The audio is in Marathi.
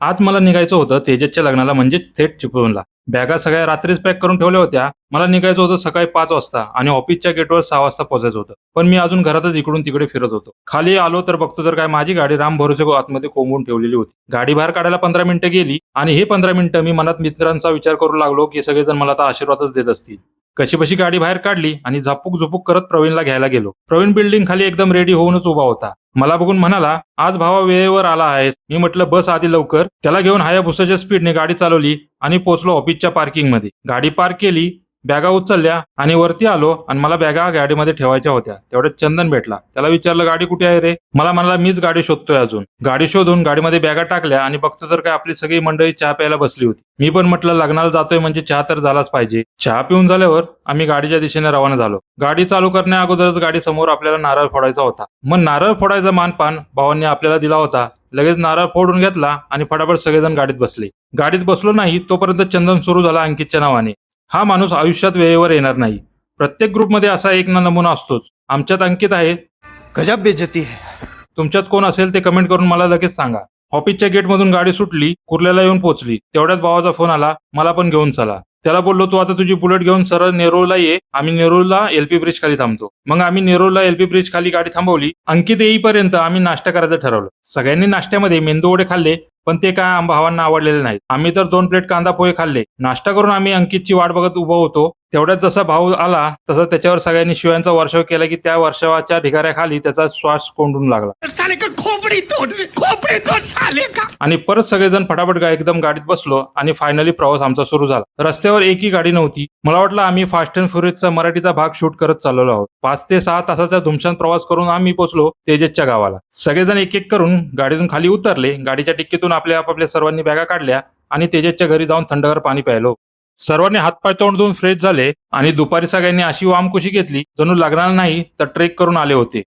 आज मला निघायचं होतं तेजसच्या लग्नाला, म्हणजे थेट चिपळूणला. बॅगा सगळ्या रात्रीच पॅक करून ठेवल्या होत्या. मला निघायचं होतं सकाळी 5 वाजता आणि ऑफिसच्या गेटवर 6 वाजता पोहोचायचं होतं. पण मी अजून घरातच इकडून तिकडे फिरत होतो. खाली आलो तर बघतो तर काय माझी गाडी राम भरोसे आतमध्ये कोंबून ठेवलेली होती. गाडी बाहेर काढायला 15 मिनिटं गेली आणि हे 15 मिनिटं मी मनात मित्रांचा विचार करू लागलो की सगळेजण मला आता आशीर्वादच देत असतील. कशीबशी गाडी बाहेर काढली आणि झापूक झुपूक करत प्रवीणला घ्यायला गेलो. प्रवीण बिल्डिंग खाली एकदम रेडी होऊनच उभा होता. मला बघून म्हणाला, आज भावा वेळेवर आला आहेस. मी म्हटलं बस आधी लवकर. त्याला घेऊन हायाभुसाच्या स्पीडने गाडी चालवली आणि पोहोचलो ऑफिसच्या पार्किंग मध्ये. गाडी पार्क केली, बॅगा उचलल्या आणि वरती आलो आणि मला बॅगा गाडीमध्ये ठेवायच्या होत्या. तेवढ्यात चंदन भेटला. त्याला विचारलं गाडी कुठे आहे रे? मला म्हणाला मीच गाडी शोधतोय अजून. गाडी शोधून गाडीमध्ये बॅगा टाकल्या आणि बघतो तर काय आपली सगळी मंडळी चहा प्यायला बसली होती. मी पण म्हटलं लग्नाला जातोय म्हणजे चहा तर झालाच पाहिजे. चहा पिऊन झाल्यावर आम्ही गाडीच्या दिशेने रवाना झालो. गाडी चालू करण्या अगोदरच गाडी समोर आपल्याला नारळ फोडायचा होता. मग नारळ फोडायचा मानपान भावांनी आपल्याला दिला होता. लगेच नारळ फोडून घेतला आणि फटाफट सगळेजण गाडीत बसले. गाडीत बसलो नाही तोपर्यंत चंदन सुरू झाला अंकितच्या नावाने. हा माणूस आयुष्यात वेळेवर येणार नाही. प्रत्येक ग्रुपमध्ये असा एक ना नमुना असतोच. आमच्यात अंकित आहे. गजब बेइज्जती है. तुमच्यात कोण असेल ते कमेंट करून मला लगेच सांगा. ऑफिसच्या गेटमधून गाडी सुटली, कुर्ल्याला येऊन पोहोचली. तेवढ्यात भावाचा फोन आला, मला पण घेऊन चला. त्याला बोललो तू आता तुझी बुलेट घेऊन सरळ नेरूळला ये. आम्ही नेरूळला एलपी ब्रिज खाली थांबतो. मग आम्ही नेरूळला एलपी ब्रिज खाली गाडी थांबवली. अंकित येईपर्यंत आम्ही नाश्ता करायचं ठरवलं. सगळ्यांनी नाश्त्यामध्ये मेंदू वडे खाल्ले, पण ते काय भावांना आवडलेले नाहीत. आम्ही तर 2 प्लेट कांदा पोहे खाल्ले. नाश्ता करून आम्ही अंकितची वाट बघत उभं होतो. तेवढ्यात जसा भाऊ आला तसा त्याच्यावर सगळ्यांनी शिव्यांचा वर्षाव केला की त्या वर्षावाच्या ढिगाऱ्याखाली त्याचा श्वास कोंडून लागला आणि परत सगळेजण फटाफट एकदम गाडीत बसलो आणि फायनली प्रवास आमचा सुरू झाला. रस्त्यावर एकही गाडी नव्हती. मला वाटलं आम्ही फास्ट अँड फ्युरियसचा मराठीचा भाग शूट करत चाललो आहोत. 5 ते 6 तासाचा धुमशान प्रवास करून आम्ही पोहोचलो तेजसच्या गावाला. सगळेजण एक एक करून गाडीतून खाली उतरले. गाडीच्या टिक्कीतून आपापल्या सर्वांनी बॅगा काढल्या आणि तेजसच्या घरी जाऊन थंडगार पाणी प्यायलो. सर्वांनी हातपाय तोंड धुवून फ्रेश झाले आणि दुपारी सगळ्यांनी अशी वामकुशी घेतली जणू लग्नाला नाही तर ट्रेक करून आले होते.